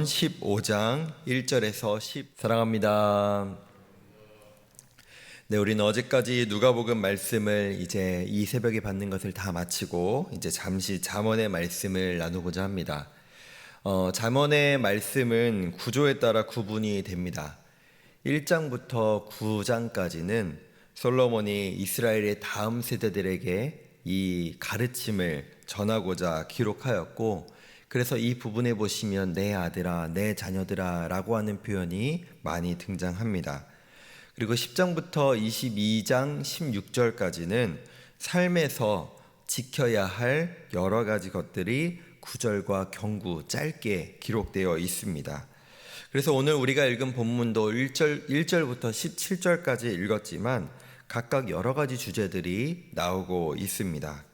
15장 1절에서 10 사랑합니다. 네, 우리는 어제까지 누가복음 말씀을 이제 이 새벽에 받는 것을 다 마치고 이제 잠시 잠언의 말씀을 나누고자 합니다. 잠언의 말씀은 구조에 따라 구분이 됩니다. 1장부터 9장까지는 솔로몬이 이스라엘의 다음 세대들에게 이 가르침을 전하고자 기록하였고, 그래서 이 부분에 보시면 내 아들아, 내 자녀들아 라고 하는 표현이 많이 등장합니다. 그리고 10장부터 22장 16절까지는 삶에서 지켜야 할 여러 가지 것들이 구절과 경구 짧게 기록되어 있습니다. 그래서 오늘 우리가 읽은 본문도 1절부터 17절까지 읽었지만 각각 여러 가지 주제들이 나오고 있습니다.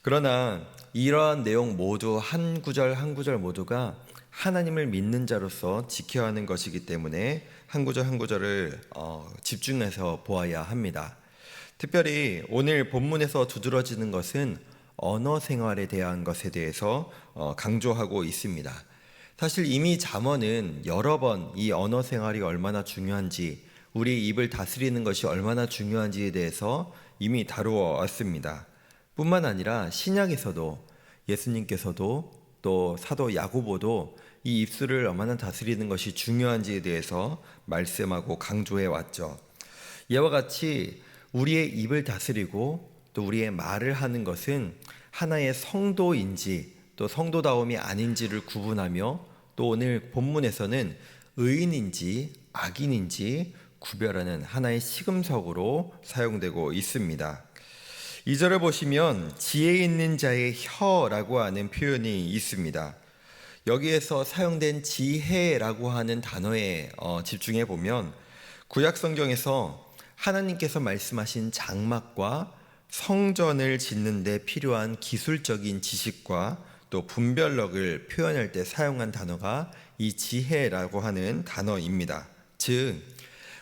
그러나 이러한 내용 모두 한 구절 한 구절 모두가 하나님을 믿는 자로서 지켜야 하는 것이기 때문에 한 구절 한 구절을 집중해서 보아야 합니다. 특별히 오늘 본문에서 두드러지는 것은 언어 생활에 대한 것에 대해서 강조하고 있습니다. 사실 이미 잠언은 여러 번 이 언어 생활이 얼마나 중요한지, 우리 입을 다스리는 것이 얼마나 중요한지에 대해서 이미 다루어 왔습니다. 뿐만 아니라 신약에서도 예수님께서도 또 사도 야고보도 이 입술을 얼마나 다스리는 것이 중요한지에 대해서 말씀하고 강조해 왔죠. 이와 같이 우리의 입을 다스리고 또 우리의 말을 하는 것은 하나의 성도인지 또 성도다움이 아닌지를 구분하며, 또 오늘 본문에서는 의인인지 악인인지 구별하는 하나의 시금석으로 사용되고 있습니다. 2절을 보시면 지혜 있는 자의 혀라고 하는 표현이 있습니다. 여기에서 사용된 지혜라고 하는 단어에 집중해 보면 구약 성경에서 하나님께서 말씀하신 장막과 성전을 짓는 데 필요한 기술적인 지식과 또 분별력을 표현할 때 사용한 단어가 이 지혜라고 하는 단어입니다. 즉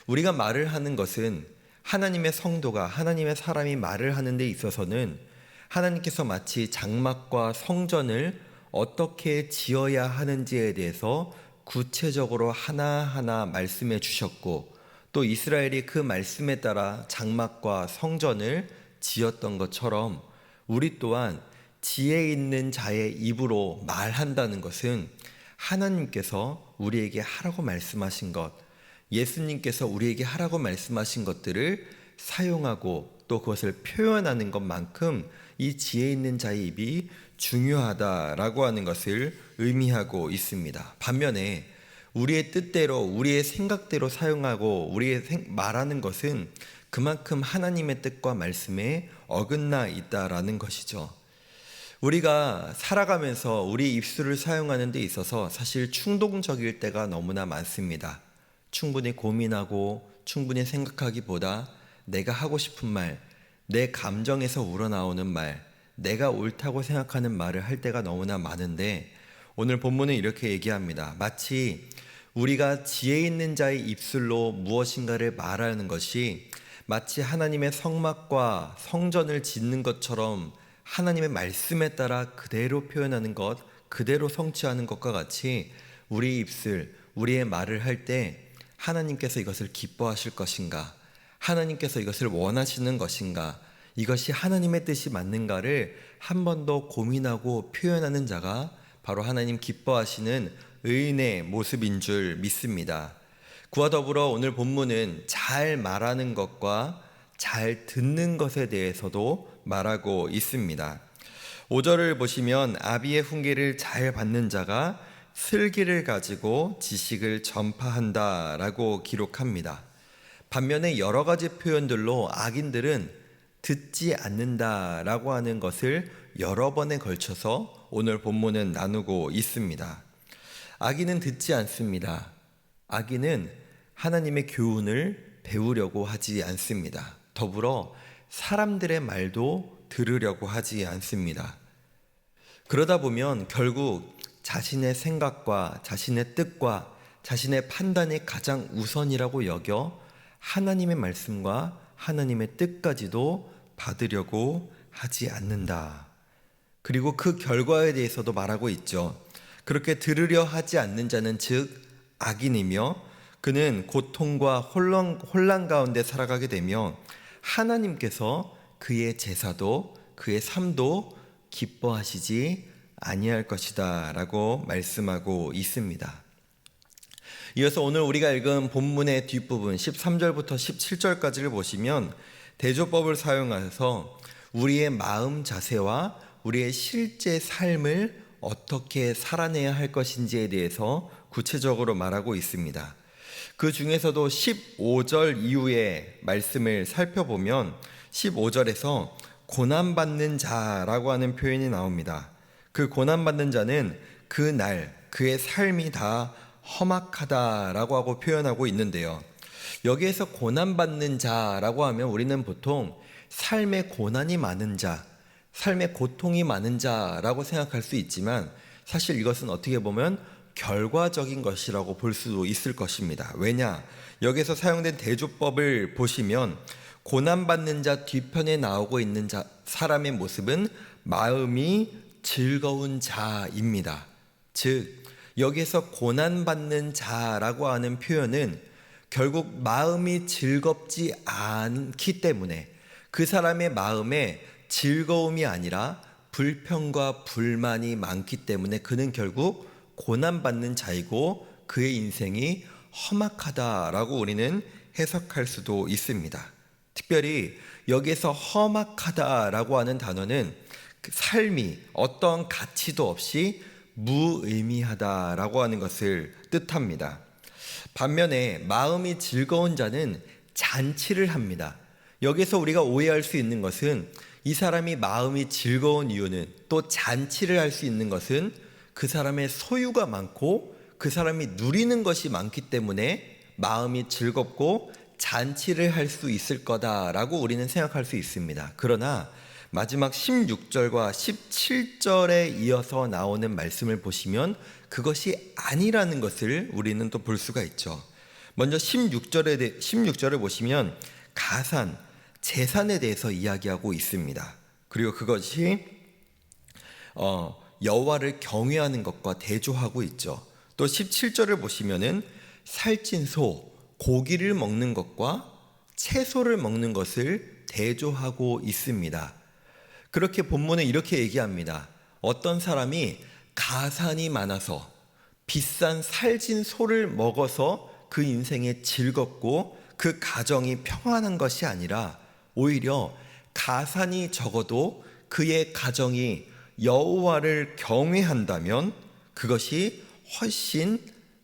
우리가 말을 하는 것은 하나님의 성도가, 하나님의 사람이 말을 하는 데 있어서는 하나님께서 마치 장막과 성전을 어떻게 지어야 하는지에 대해서 구체적으로 하나하나 말씀해 주셨고, 또 이스라엘이 그 말씀에 따라 장막과 성전을 지었던 것처럼 우리 또한 지혜 있는 자의 입으로 말한다는 것은 하나님께서 우리에게 하라고 말씀하신 것, 예수님께서 우리에게 하라고 말씀하신 것들을 사용하고 또 그것을 표현하는 것만큼 이 지혜 있는 자의 입이 중요하다라고 하는 것을 의미하고 있습니다. 반면에 우리의 뜻대로, 우리의 생각대로 사용하고 말하는 것은 그만큼 하나님의 뜻과 말씀에 어긋나 있다라는 것이죠. 우리가 살아가면서 우리 입술을 사용하는 데 있어서 사실 충동적일 때가 너무나 많습니다. 충분히 고민하고 충분히 생각하기보다 내가 하고 싶은 말, 내 감정에서 우러나오는 말, 내가 옳다고 생각하는 말을 할 때가 너무나 많은데, 오늘 본문은 이렇게 얘기합니다. 마치 우리가 지혜 있는 자의 입술로 무엇인가를 말하는 것이 마치 하나님의 성막과 성전을 짓는 것처럼 하나님의 말씀에 따라 그대로 표현하는 것, 그대로 성취하는 것과 같이 우리 입술, 우리의 말을 할 때 하나님께서 이것을 기뻐하실 것인가, 하나님께서 이것을 원하시는 것인가, 이것이 하나님의 뜻이 맞는가를 한 번 더 고민하고 표현하는 자가 바로 하나님 기뻐하시는 의인의 모습인 줄 믿습니다. 그와 더불어 오늘 본문은 잘 말하는 것과 잘 듣는 것에 대해서도 말하고 있습니다. 5절을 보시면 아비의 훈계를 잘 받는 자가 슬기를 가지고 지식을 전파한다 라고 기록합니다. 반면에 여러 가지 표현들로 악인들은 듣지 않는다 라고 하는 것을 여러 번에 걸쳐서 오늘 본문은 나누고 있습니다. 악인은 듣지 않습니다. 악인은 하나님의 교훈을 배우려고 하지 않습니다. 더불어 사람들의 말도 들으려고 하지 않습니다. 그러다 보면 결국 자신의 생각과 자신의 뜻과 자신의 판단이 가장 우선이라고 여겨 하나님의 말씀과 하나님의 뜻까지도 받으려고 하지 않는다. 그리고 그 결과에 대해서도 말하고 있죠. 그렇게 들으려 하지 않는 자는 즉 악인이며 그는 고통과 혼란 가운데 살아가게 되며 하나님께서 그의 제사도 그의 삶도 기뻐하시지 아니할 것이다 라고 말씀하고 있습니다. 이어서 오늘 우리가 읽은 본문의 뒷부분 13절부터 17절까지를 보시면 대조법을 사용해서 우리의 마음 자세와 우리의 실제 삶을 어떻게 살아내야 할 것인지에 대해서 구체적으로 말하고 있습니다. 그 중에서도 15절 이후의 말씀을 살펴보면 15절에서 고난받는 자라고 하는 표현이 나옵니다. 그 고난받는 자는 그날 그의 삶이 다 험악하다라고 하고 표현하고 있는데요. 여기에서 고난받는 자라고 하면 우리는 보통 삶에 고난이 많은 자, 삶에 고통이 많은 자라고 생각할 수 있지만 사실 이것은 어떻게 보면 결과적인 것이라고 볼 수도 있을 것입니다. 왜냐? 여기서 사용된 대조법을 보시면 고난받는 자 뒤편에 나오고 있는 사람의 모습은 마음이 즐거운 자입니다. 즉 여기서 고난받는 자라고 하는 표현은 결국 마음이 즐겁지 않기 때문에 그 사람의 마음에 즐거움이 아니라 불평과 불만이 많기 때문에 그는 결국 고난받는 자이고 그의 인생이 험악하다라고 우리는 해석할 수도 있습니다. 특별히 여기에서 험악하다라고 하는 단어는 그 삶이 어떤 가치도 없이 무의미하다라고 하는 것을 뜻합니다. 반면에 마음이 즐거운 자는 잔치를 합니다. 여기서 우리가 오해할 수 있는 것은 이 사람이 마음이 즐거운 이유는 또 잔치를 할 수 있는 것은 그 사람의 소유가 많고 그 사람이 누리는 것이 많기 때문에 마음이 즐겁고 잔치를 할 수 있을 거다라고 우리는 생각할 수 있습니다. 그러나 마지막 16절과 17절에 이어서 나오는 말씀을 보시면 그것이 아니라는 것을 우리는 또 볼 수가 있죠. 먼저 16절을 보시면 가산, 재산에 대해서 이야기하고 있습니다. 그리고 그것이 여호와를 경외하는 것과 대조하고 있죠. 또 17절을 보시면은 살찐 소, 고기를 먹는 것과 채소를 먹는 것을 대조하고 있습니다. 그렇게 본문은 이렇게 얘기합니다. 어떤 사람이 가산이 많아서 비싼 살찐 소를 먹어서 그 인생에 즐겁고 그 가정이 평안한 것이 아니라 오히려 가산이 적어도 그의 가정이 여호와를 경외한다면 그것이 훨씬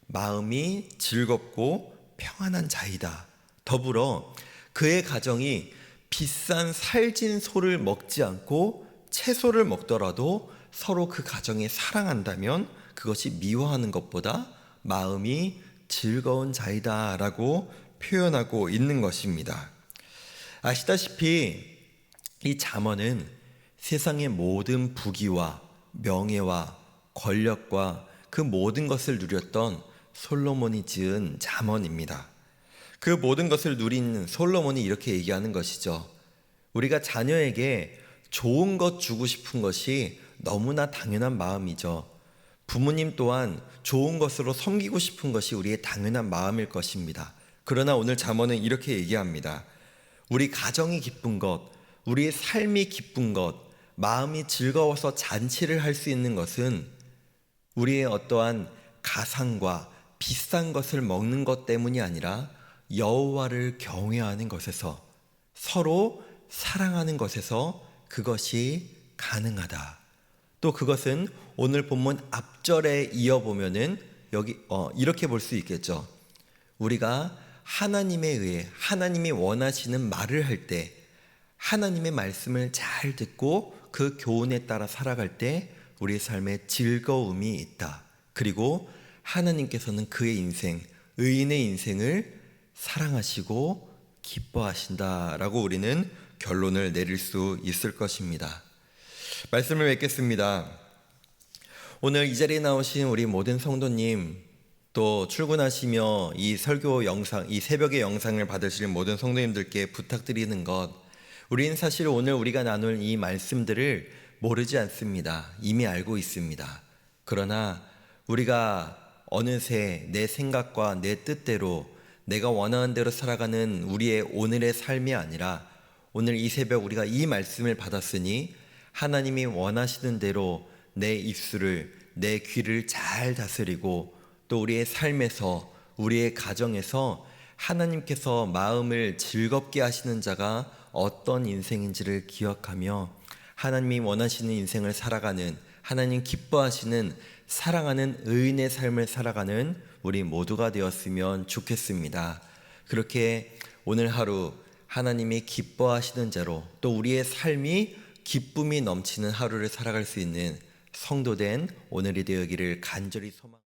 마음이 즐겁고 평안한 자이다. 더불어 그의 가정이 비싼 살찐 소를 먹지 않고 채소를 먹더라도 서로 그 가정에 사랑한다면 그것이 미워하는 것보다 마음이 즐거운 자이다 라고 표현하고 있는 것입니다. 아시다시피 이 잠언은 세상의 모든 부귀와 명예와 권력과 그 모든 것을 누렸던 솔로몬이 지은 잠언입니다. 그 모든 것을 누린 솔로몬이 이렇게 얘기하는 것이죠. 우리가 자녀에게 좋은 것 주고 싶은 것이 너무나 당연한 마음이죠. 부모님 또한 좋은 것으로 섬기고 싶은 것이 우리의 당연한 마음일 것입니다. 그러나 오늘 잠언은 이렇게 얘기합니다. 우리 가정이 기쁜 것, 우리의 삶이 기쁜 것, 마음이 즐거워서 잔치를 할 수 있는 것은 우리의 어떠한 가상과 비싼 것을 먹는 것 때문이 아니라 여호와를 경외하는 것에서 서로 사랑하는 것에서 그것이 가능하다. 또 그것은 오늘 본문 앞절에 이어보면은 여기 이렇게 볼 수 있겠죠. 우리가 하나님에 의해 하나님이 원하시는 말을 할 때 하나님의 말씀을 잘 듣고 그 교훈에 따라 살아갈 때 우리의 삶에 즐거움이 있다. 그리고 하나님께서는 그의 인생, 의인의 인생을 사랑하시고 기뻐하신다라고 우리는 결론을 내릴 수 있을 것입니다. 말씀을 맺겠습니다. 오늘 이 자리에 나오신 우리 모든 성도님, 또 출근하시며 이 설교 영상, 이 새벽의 영상을 받으시는 모든 성도님들께 부탁드리는 것, 우리는 사실 오늘 우리가 나눌 이 말씀들을 모르지 않습니다. 이미 알고 있습니다. 그러나 우리가 어느새 내 생각과 내 뜻대로 내가 원하는 대로 살아가는 우리의 오늘의 삶이 아니라 오늘 이 새벽 우리가 이 말씀을 받았으니 하나님이 원하시는 대로 내 입술을, 내 귀를 잘 다스리고 또 우리의 삶에서, 우리의 가정에서 하나님께서 마음을 즐겁게 하시는 자가 어떤 인생인지를 기억하며 하나님이 원하시는 인생을 살아가는, 하나님 기뻐하시는 사랑하는 의인의 삶을 살아가는 우리 모두가 되었으면 좋겠습니다. 그렇게 오늘 하루 하나님이 기뻐하시는 자로 또 우리의 삶이 기쁨이 넘치는 하루를 살아갈 수 있는 성도된 오늘이 되기를 간절히 소망합니다.